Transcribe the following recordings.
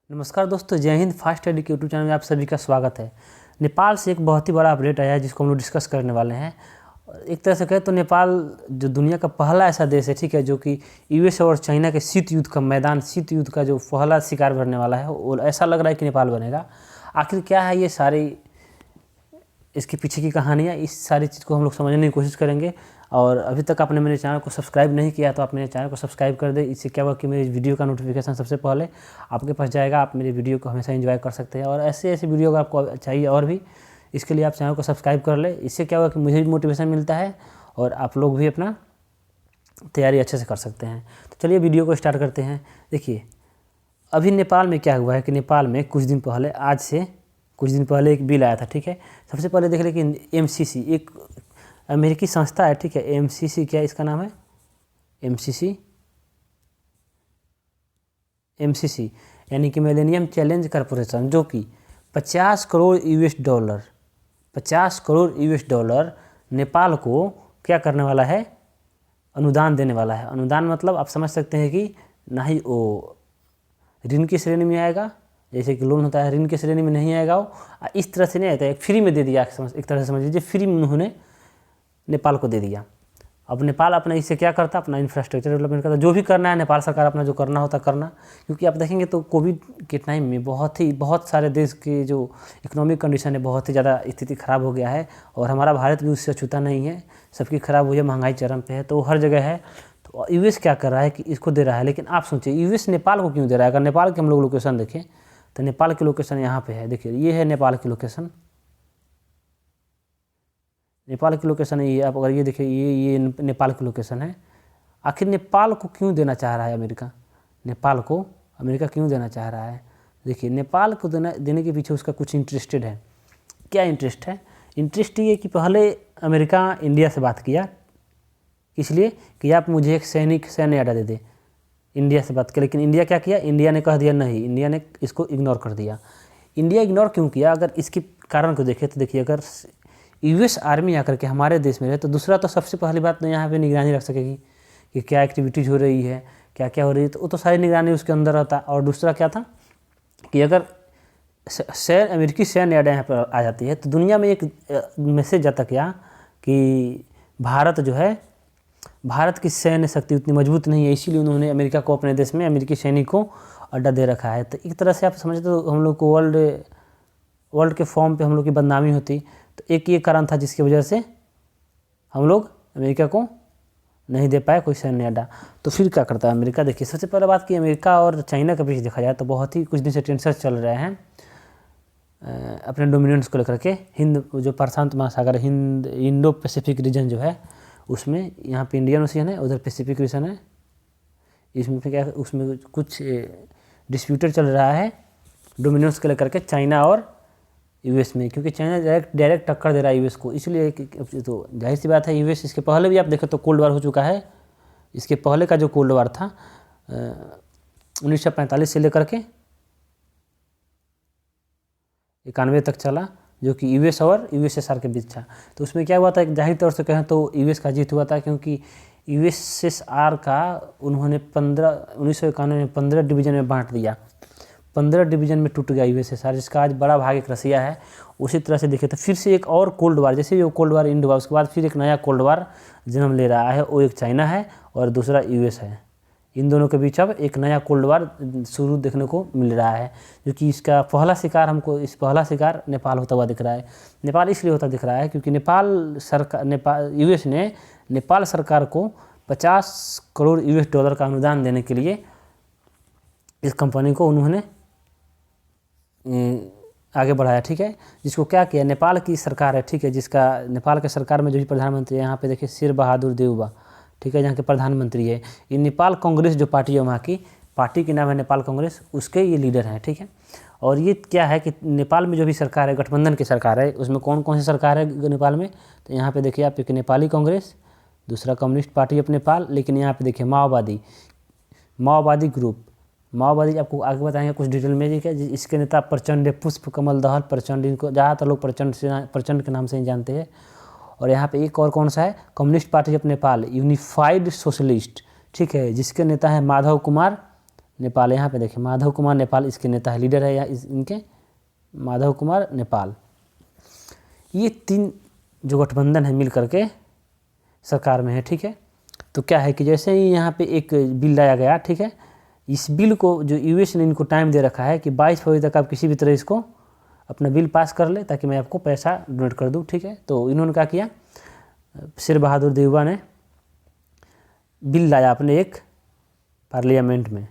नमस्कार दोस्तों, जय हिंद। फास्ट स्टडी के यूट्यूब चैनल में आप सभी का स्वागत है। नेपाल से एक बहुत ही बड़ा अपडेट आया है जिसको हम लोग डिस्कस करने वाले हैं। एक तरह से कहें तो नेपाल जो दुनिया का पहला ऐसा देश है, ठीक है, जो कि यूएस और चाइना के शीत युद्ध का मैदान, शीत युद्ध का जो पहला शिकार बनने वाला है, वो ऐसा लग रहा है कि नेपाल बनेगा। आखिर क्या है ये सारी इसके पीछे की कहानियाँ, इस सारी चीज़ को हम लोग समझने की कोशिश करेंगे। और अभी तक आपने मेरे चैनल को सब्सक्राइब नहीं किया तो आप मेरे चैनल को सब्सक्राइब कर दें। इससे क्या होगा कि मेरी वीडियो का नोटिफिकेशन सबसे पहले आपके पास जाएगा। आप मेरी वीडियो को हमेशा एंजॉय कर सकते हैं और ऐसे ऐसे वीडियो अगर आपको चाहिए और भी, इसके लिए आप चैनल को सब्सक्राइब कर लें। इससे क्या होगा कि मुझे भी मोटिवेशन मिलता है और आप लोग भी अपना तैयारी अच्छे से कर सकते हैं। तो चलिए वीडियो को स्टार्ट करते हैं। देखिए, अभी नेपाल में क्या हुआ है कि नेपाल में कुछ दिन पहले, आज से कुछ दिन पहले एक बिल आया था, ठीक है। सबसे पहले देख लें कि एमसीसी एक अमेरिकी संस्था है, ठीक है। एमसीसी, क्या इसका नाम है? एमसीसी यानी कि मिलेनियम चैलेंज कॉरपोरेशन, जो कि 50 करोड़ यूएस डॉलर नेपाल को क्या करने वाला है? अनुदान देने वाला है। अनुदान मतलब आप समझ सकते हैं कि ना ही वो ऋण की श्रेणी में आएगा, जैसे कि लोन होता है, ऋण की श्रेणी में नहीं आएगा वो, इस तरह से नहीं आता है, फ्री में दे दिया। एक तरह से समझ लीजिए फ्री में उन्होंने नेपाल को दे दिया। अब नेपाल अपना इससे क्या करता? अपना इंफ्रास्ट्रक्चर डेवलपमेंट करता। जो भी करना है नेपाल सरकार अपना जो करना होता करना, क्योंकि आप देखेंगे तो कोविड के टाइम में बहुत सारे देश के जो इकोनॉमिक कंडीशन है, बहुत ही ज़्यादा स्थिति ख़राब हो गया है और हमारा भारत भी उससे अछूता नहीं है। सबकी ख़राब हुई है, महंगाई चरम पे है, तो हर जगह है। तो यूएस क्या कर रहा है कि इसको दे रहा है। लेकिन आप सोचिए यूएस नेपाल को क्यों दे रहा है? अगर नेपाल की हम लोग लोकेशन देखें तो नेपाल की लोकेशन यहाँ पे है। देखिए, ये है नेपाल की लोकेशन। नेपाल की लोकेशन है ये। आप अगर ये देखिए, ये नेपाल की लोकेशन है। आखिर नेपाल को क्यों देना चाह रहा है अमेरिका? नेपाल को अमेरिका क्यों देना चाह रहा है? देखिए, नेपाल को देने के पीछे उसका कुछ इंटरेस्टेड है। क्या इंटरेस्ट है? इंटरेस्ट ये कि पहले अमेरिका इंडिया से बात किया, इसलिए कि आप मुझे एक सैन्य अड्डा दे दे। इंडिया से बात किया, लेकिन इंडिया क्या किया? इंडिया ने कह दिया नहीं, इंडिया ने इसको इग्नोर कर दिया। इंडिया इग्नोर क्यों किया? अगर इसके कारण को देखें तो देखिए, अगर यूएस आर्मी आकर के हमारे देश में रहे तो दूसरा तो सबसे पहली बात तो यहाँ पे निगरानी रख सकेगी कि क्या एक्टिविटीज़ हो रही है, क्या क्या हो रही है, तो वो तो सारी निगरानी उसके अंदर रहता। और दूसरा क्या था कि अगर अमेरिकी सैन्य अड्डा यहाँ पर आ जाती है तो दुनिया में एक मैसेज जाता क्या कि भारत जो है, भारत की सैन्य शक्ति उतनी मजबूत नहीं है, इसीलिए उन्होंने अमेरिका को अपने देश में अमेरिकी सैनिक को अड्डा दे रखा है। तो एक तरह से आप समझते तो हम लोग को वर्ल्ड के फॉर्म पे हम लोग की बदनामी होती। तो एक ये कारण था जिसकी वजह से हम लोग अमेरिका को नहीं दे पाए कोई सैन्य अड्डा। तो फिर क्या करता है अमेरिका? देखिए, सबसे पहले बात कि अमेरिका और चाइना के बीच देखा जाए तो बहुत ही कुछ दिन से टेंशन चल रहे हैं अपने डोमिनेंस को लेकर के। हिंद जो प्रशांत महासागर, इंडो पैसिफिक रीजन जो है, उसमें यहाँ पे इंडियन ओशियन है, उधर पैसिफिक रीजन है। इसमें क्या, उसमें कुछ डिस्प्यूटेड चल रहा है डोमिनेंस को लेकर के चाइना और यूएस में, क्योंकि चाइना डायरेक्ट टक्कर दे रहा है यूएस को। इसलिए तो जाहिर सी बात है यूएस, इसके पहले भी आप देखें तो कोल्ड वार हो चुका है। इसके पहले का जो कोल्ड वार था 1945 से लेकर के 91 तक चला, जो कि यूएस और यूएसएसआर के बीच था। तो उसमें क्या हुआ था, एक जाहिर तौर से कहें तो यूएस का जीत हुआ था, क्योंकि यूएसएसआर का उन्होंने 1991 में 15 डिवीज़न में बांट दिया। 15 डिवीज़न में टूट गया यूएसएसआर, जिसका आज बड़ा भाग एक रसिया है। उसी तरह से देखे तो फिर से एक और कोल्ड वार, जैसे वो कोल्ड वार इंड हुआ, उसके बाद फिर एक नया कोल्ड वार जन्म ले रहा है। वो एक चाइना है और दूसरा यूएस है। इन दोनों के बीच अब एक नया कोल्ड वार शुरू देखने को मिल रहा है, जो कि इसका पहला शिकार नेपाल होता हुआ दिख रहा है। नेपाल इसलिए होता दिख रहा है क्योंकि यूएस ने नेपाल सरकार को 50 करोड़ यूएस डॉलर का अनुदान देने के लिए इस कंपनी को उन्होंने आगे बढ़ाया, ठीक है। जिसको क्या किया, नेपाल की सरकार है, ठीक है, जिसका नेपाल के सरकार में जो भी प्रधानमंत्री है, यहाँ पे देखिए शेर बहादुर देउबा, ठीक है, यहाँ के प्रधानमंत्री है। ये नेपाल कांग्रेस जो पार्टी है, वहाँ की पार्टी के नाम है नेपाल कांग्रेस, उसके ये लीडर हैं, ठीक है। और ये क्या है कि नेपाल में जो भी सरकार है, गठबंधन की सरकार है, उसमें कौन कौन सी सरकार है नेपाल में? तो यहाँ पे देखिए आप, एक नेपाली कांग्रेस, दूसरा कम्युनिस्ट पार्टी ऑफ नेपाल, लेकिन यहाँ पे देखिए माओवादी ग्रुप, माओवादी आपको आगे बताएंगे कुछ डिटेल में। ठीक है, इसके नेता प्रचंड, पुष्प कमल दहल प्रचंड, इनको ज़्यादातर लोग प्रचंड के नाम से ही जानते हैं। और यहाँ पे एक और कौन सा है, communist party of Nepal, unified socialist, ठीक है, जिसके नेता हैं माधव कुमार नेपाल, यहाँ पे देखिए माधव कुमार नेपाल इसके नेता है, लीडर है या इनके माधव कुमार नेपाल। ये 3 जो गठबंधन है मिल करके सरकार में है, ठीक है। तो क्या है कि जैसे ही यहाँ पे एक बिल लाया गया, ठीक है, इस बिल को जो यूएस ने इनको टाइम दे रखा है कि 22 फरवरी तक आप किसी भी तरह इसको अपना बिल पास कर ले ताकि मैं आपको पैसा डोनेट कर दूँ, ठीक है। तो इन्होंने क्या किया, शेर बहादुर देवबा ने बिल लाया अपने एक पार्लियामेंट में,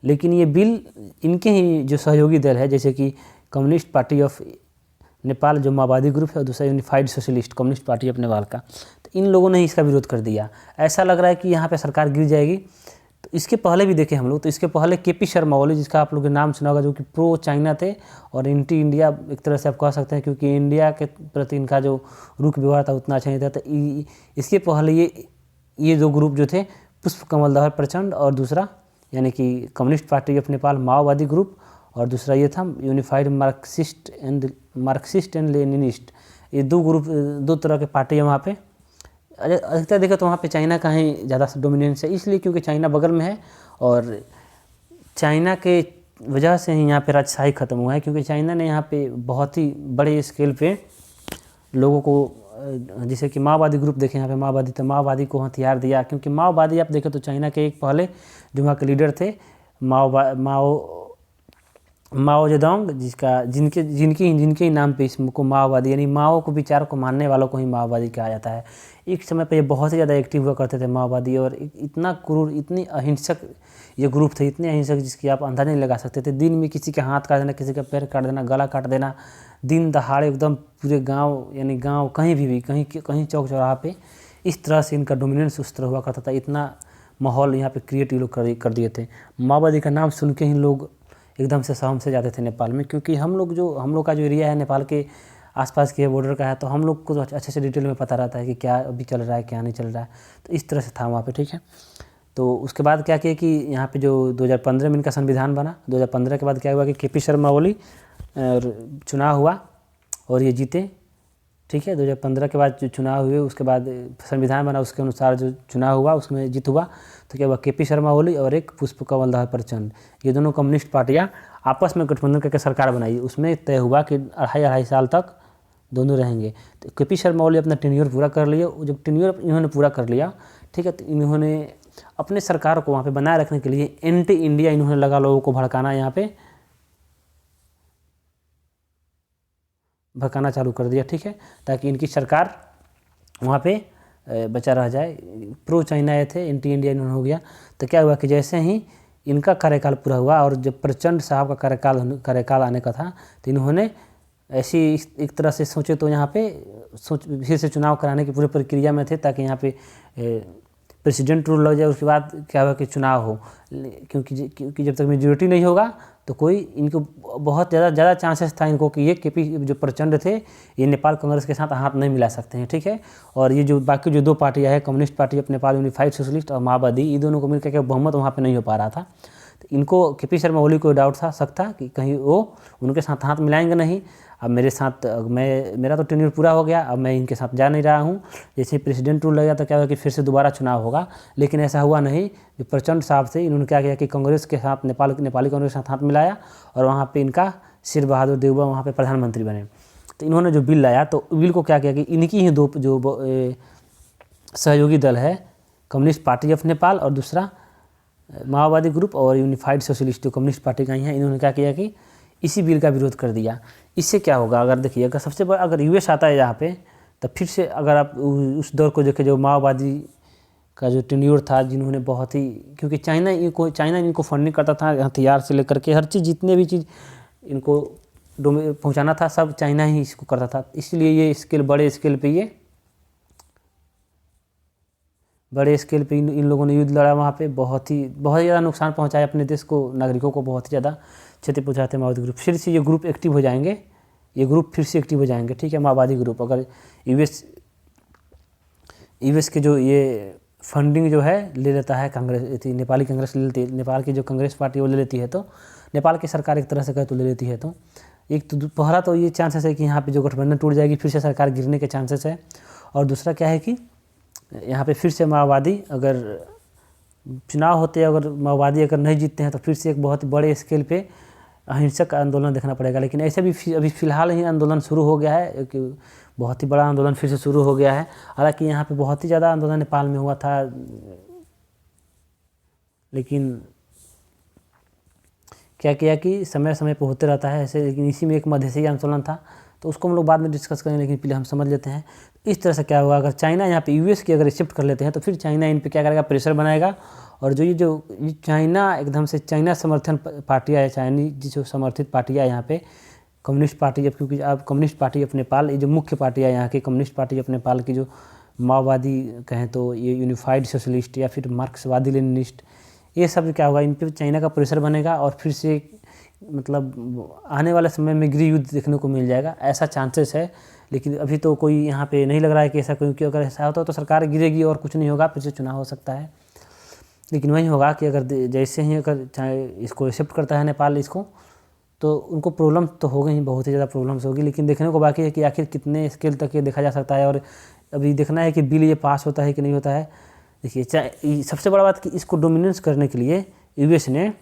लेकिन ये बिल इनके ही जो सहयोगी दल है, जैसे कि कम्युनिस्ट पार्टी ऑफ नेपाल जो माओवादी ग्रुप है और दूसरा unified socialist communist party of Nepal का, तो इन लोगों ने इसका विरोध कर दिया। ऐसा लग रहा है कि यहाँ पे सरकार गिर जाएगी। तो इसके पहले भी देखे हम लोग, तो इसके पहले केपी शर्मा ओली, जिसका आप लोगों के नाम सुना होगा, जो कि प्रो चाइना थे और एंटी इंडिया एक तरह से आप कह सकते हैं, क्योंकि इंडिया के प्रति इनका जो रुख व्यवहार था उतना अच्छा नहीं था। तो इसके पहले ये 2 ग्रुप जो थे, पुष्प कमल दहर प्रचंड और दूसरा यानी कि कम्युनिस्ट पार्टी ऑफ नेपाल माओवादी ग्रुप, और दूसरा ये था यूनिफाइड मार्क्सिस्ट एंड लेनिनिस्ट। ये 2 ग्रुप, 2 तरह के पार्टी है वहाँ पे। अधिकतर देखें तो वहाँ पे चाइना का ही ज़्यादा डोमिनेंस है, इसलिए क्योंकि चाइना बगल में है और चाइना के वजह से ही यहाँ पे राजशाही ख़त्म हुआ है, क्योंकि चाइना ने यहाँ पे बहुत ही बड़े स्केल पे लोगों को, जैसे कि माओवादी ग्रुप देखें यहाँ पे माओवादी, तो माओवादी को हथियार दिया, क्योंकि माओवादी आप देखें तो चाइना के एक पहले जो वहाँ के लीडर थे माओ जेडोंग, जिनके नाम पे इसको माओवादी यानी माओ को विचार को मानने वालों को ही माओवादी कहा जाता है। एक समय पे ये बहुत ही ज़्यादा एक्टिव हुआ करते थे माओवादी, और इतना क्रूर, इतनी अहिंसक ये ग्रुप थे, इतने अहिंसक जिसकी आप अंदाजा नहीं लगा सकते थे। दिन में किसी का हाथ काट देना, किसी का पैर काट देना, गला काट देना, दिन दहाड़े एकदम पूरे गाँव, यानी गाँव कहीं भी कहीं चौक चौराहा पे इस तरह से इनका डोमिनेंस उस तरह हुआ करता था। इतना माहौल यहाँ पे क्रिएट ये लोग कर दिए थे। माओवादी का नाम सुन के ही लोग एकदम से सहम से जाते थे नेपाल में, क्योंकि हम लोग का जो एरिया है नेपाल के आसपास के बॉर्डर का है, तो हम लोग को तो अच्छे से डिटेल में पता रहता है कि क्या अभी चल रहा है क्या नहीं चल रहा है। तो इस तरह से था वहाँ पे, ठीक है। तो उसके बाद क्या किया कि यहाँ पे जो 2015 में इनका संविधान बना, 2015 के बाद क्या हुआ कि केपी शर्मा ओली चुनाव हुआ और ये जीते, ठीक है। 2015 के बाद जो चुनाव हुए उसके बाद संविधान बना, उसके अनुसार जो चुनाव हुआ उसमें जीत हुआ। तो क्या हुआ, केपी शर्मा ओली और एक पुष्प कमल दहर प्रचंड, ये दोनों कम्युनिस्ट पार्टियां आपस में गठबंधन करके सरकार बनाई। उसमें तय हुआ कि 2.5 साल तक दोनों रहेंगे। तो केपी शर्मा ओली अपना टेन्योर पूरा कर लिया। जब टेन्योर इन्होंने पूरा कर लिया, ठीक है, तो इन्होंने अपने सरकार को वहाँ पे बनाए रखने के लिए एंटी इंडिया इन्होंने लगा लोगों को भड़काना, यहाँ पे भड़काना चालू कर दिया, ठीक है, ताकि इनकी सरकार वहाँ पे बचा रह जाए। प्रो चाइना आए थे, एंटी इंडिया इन्होंने हो गया। तो क्या हुआ कि जैसे ही इनका कार्यकाल पूरा हुआ और जब प्रचंड साहब का कार्यकाल आने का था, तो इन्होंने ऐसी एक तरह से सोचे तो यहाँ पे फिर से चुनाव कराने की पूरी प्रक्रिया में थे, ताकि यहाँ पे प्रेसिडेंट रूल लग जाए। उसके बाद क्या हुआ कि चुनाव हो, क्योंकि जब तक मेजोरिटी नहीं होगा तो कोई इनको बहुत ज़्यादा चांसेस था इनको कि ये केपी जो प्रचंड थे ये नेपाल कांग्रेस के साथ हाथ नहीं मिला सकते हैं, ठीक है। और ये जो बाकी जो 2 पार्टियाँ हैं, communist party of Nepal unified socialist और माओवादी, ये दोनों को मिलकर के बहुमत वहाँ पे नहीं हो पा रहा था। तो इनको केपी शर्मा ओली को डाउट था, शक था कि कहीं वो उनके साथ हाथ मिलाएंगे नहीं। अब मेरा तो टेन्योर पूरा हो गया, अब मैं इनके साथ जा नहीं रहा हूँ। जैसे ही प्रेसिडेंट रूल लगा तो क्या हुआ कि फिर से दोबारा चुनाव होगा, लेकिन ऐसा हुआ नहीं। जो प्रचंड साहब थे इन्होंने क्या किया कि कांग्रेस के साथ नेपाली कांग्रेस के साथ हाथ मिलाया और वहाँ पे इनका शेर बहादुर देवबा वहाँ पे प्रधानमंत्री बने। तो इन्होंने जो बिल लाया, तो बिल को क्या किया कि इनकी ही 2 जो सहयोगी दल है, कम्युनिस्ट पार्टी ऑफ नेपाल और दूसरा माओवादी ग्रुप और यूनिफाइड सोशलिस्ट जो कम्युनिस्ट पार्टी का ही है, इन्होंने क्या किया कि इसी बिल का विरोध कर दिया। इससे क्या होगा, अगर देखिए अगर सबसे बड़ा अगर यूएस आता है यहाँ पे, तो फिर से अगर आप उस दौर को देखें जो माओवादी का जो टेन्योर था, जिन्होंने बहुत ही, क्योंकि चाइना इनको फंडिंग करता था, हथियार से लेकर के हर चीज़, जितने भी चीज़ इनको पहुँचाना था सब चाइना ही इसको करता था। इसलिए ये बड़े स्केल पे इन लोगों ने युद्ध लड़ा वहाँ पे, बहुत ही ज़्यादा नुकसान पहुँचाया अपने देश को, नागरिकों को बहुत ही ज़्यादा क्षति पहुँचाते माओवादी ग्रुप। फिर से ये ग्रुप एक्टिव हो जाएंगे, ठीक है। माओवादी ग्रुप अगर यूएस के जो ये फंडिंग जो है ले लेता है कांग्रेस, नेपाली कांग्रेस ले लेती है, नेपाल की जो कांग्रेस पार्टी वो ले लेती है, तो नेपाल की सरकार एक तरह से कहे तो ले लेती है। तो एक तो पहला तो ये चांसेस है कि यहाँ पे जो गठबंधन टूट जाएगी, फिर से सरकार गिरने के चांसेस है। और दूसरा क्या है कि यहाँ पे फिर से माओवादी अगर चुनाव होते अगर माओवादी अगर नहीं जीतते हैं तो फिर से एक बहुत बड़े स्केल पे अहिंसक आंदोलन देखना पड़ेगा। लेकिन ऐसे भी अभी फ़िलहाल ही आंदोलन शुरू हो गया है, एक बहुत ही बड़ा आंदोलन फिर से शुरू हो गया है। हालांकि यहाँ पे बहुत ही ज़्यादा आंदोलन नेपाल में हुआ था, लेकिन क्या किया कि समय समय पर होते रहता है ऐसे। लेकिन इसी में एक मधेसी आंदोलन था, तो उसको हम लोग बाद में डिस्कस करेंगे, लेकिन पहले हम समझ लेते हैं इस तरह से क्या हुआ। अगर चाइना यहाँ पे यूएस की अगर शिफ्ट कर लेते हैं तो फिर चाइना इन पे क्या करेगा, प्रेशर बनाएगा। और जो चाइना एकदम से चाइना समर्थन पार्टियाँ है, चाइनीज जो समर्थित पार्टियाँ यहाँ पे कम्युनिस्ट पार्टी, जब क्योंकि अब कम्युनिस्ट पार्टी ऑफ नेपाल, ये जो मुख्य पार्टियाँ यहाँ की कम्युनिस्ट पार्टी ऑफ नेपाल की जो माओवादी कहें तो ये यूनिफाइड सोशलिस्ट या फिर मार्क्सवादी लेनिनिस्ट, ये सब क्या होगा, इन पर चाइना का प्रेशर बनेगा और फिर से मतलब आने वाले समय में गृह युद्ध देखने को मिल जाएगा, ऐसा चांसेस है। लेकिन अभी तो कोई यहाँ पे नहीं लग रहा है कि ऐसा, क्योंकि अगर ऐसा होता तो सरकार गिरेगी और कुछ नहीं होगा, फिर से चुनाव हो सकता है। लेकिन वही होगा कि अगर जैसे ही अगर चाहे इसको एक्सेप्ट करता है नेपाल इसको, तो उनको प्रॉब्लम तो होगी ही, बहुत ही ज़्यादा प्रॉब्लम्स होगी। लेकिन देखने को बाकी है कि आखिर कितने स्केल तक ये देखा जा सकता है, और अभी देखना है कि बिल ये पास होता है कि नहीं होता है। देखिए सबसे बड़ा बात कि इसको डोमिनेंस करने के लिए यूएस ने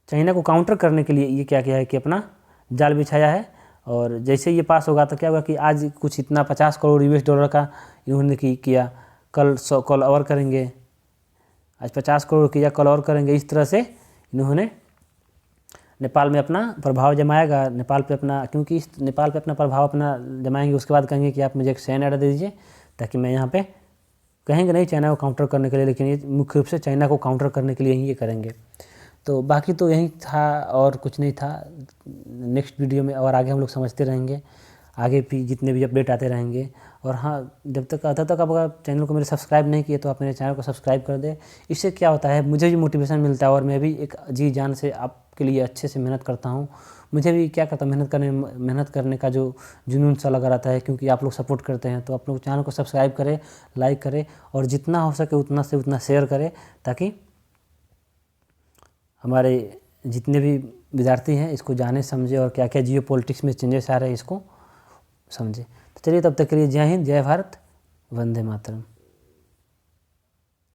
चाइना को काउंटर करने के लिए ये क्या किया है कि अपना जाल बिछाया है। और जैसे ये पास होगा तो क्या होगा कि आज कुछ इतना 50 करोड़ यूएस डॉलर का इन्होंने किया, कल और करेंगे, आज 50 करोड़ किया, कल और करेंगे। इस तरह से इन्होंने नेपाल में अपना प्रभाव जमाएगा, नेपाल पे अपना, क्योंकि इस नेपाल पे अपना प्रभाव अपना जमाएंगे। उसके बाद कहेंगे कि आप मुझे एक सैन्य अड्डा दे दीजिए, ताकि मैं यहाँ पे, कहेंगे नहीं चाइना को काउंटर करने के लिए, लेकिन ये मुख्य रूप से चाइना को काउंटर करने के लिए ही ये करेंगे। तो बाकी तो यही था और कुछ नहीं था। नेक्स्ट वीडियो में और आगे हम लोग समझते रहेंगे, आगे भी जितने भी अपडेट आते रहेंगे। और हाँ, जब तक आप अगर चैनल को मेरे सब्सक्राइब नहीं किए तो आप मेरे चैनल को सब्सक्राइब कर दें। इससे क्या होता है, मुझे भी मोटिवेशन मिलता है और मैं भी एक जी जान से आपके लिए अच्छे से मेहनत करता हूँ। मुझे भी क्या करता हूँ, मेहनत करने का जो जुनून सा लगा रहता है, क्योंकि आप लोग सपोर्ट करते हैं। तो आप लोग चैनल को सब्सक्राइब करें, लाइक करें और जितना हो सके उतना से उतना शेयर करें, ताकि हमारे जितने भी विद्यार्थी हैं इसको जाने समझे और क्या क्या जियो पॉलिटिक्स में चेंजेस आ रहे हैं इसको समझे। तो चलिए, तब तक के लिए जय हिंद, जय भारत, वंदे मातरम।